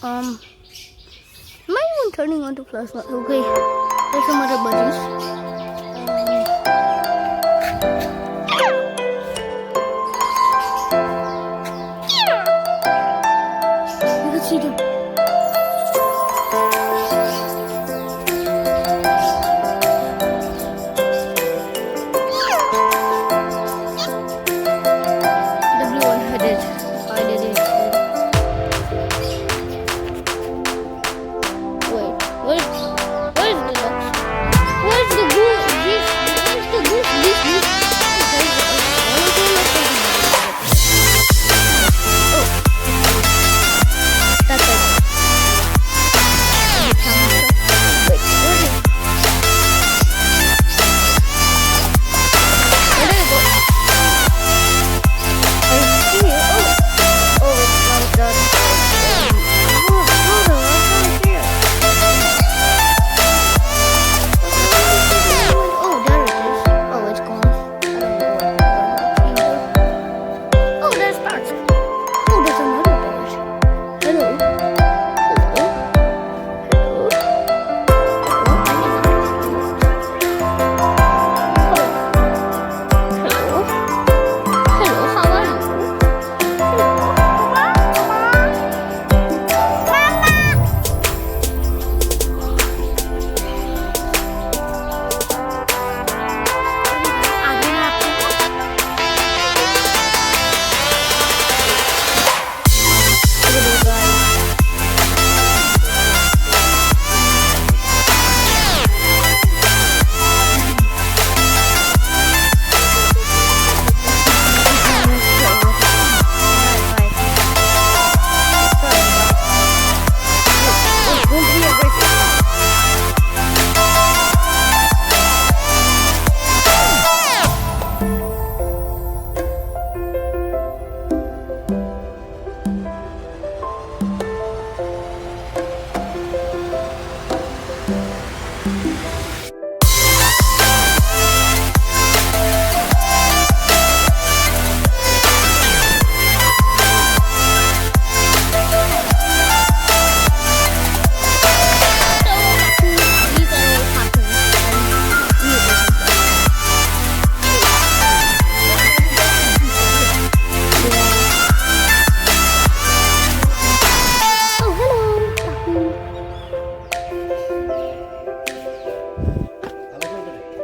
Am I even turning on to plasma? Okay, there's some other budgies. You can see them. The blue one headed. I did it. Where's the ducks? Where's the goose? Where's the goose? This. Oh, that's it. Wait, where did it go? I see it. Oh, it's not that. Hold on, I can't see it. Oh, there it is. Oh, it's gone. I don't know what it. Oh, there's birds. Oh, there's another bird. Hello. Hello. Hello. Hello. Hello, how are you?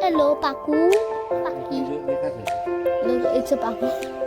Hello, Paku. Paki. Look, it's a Paku.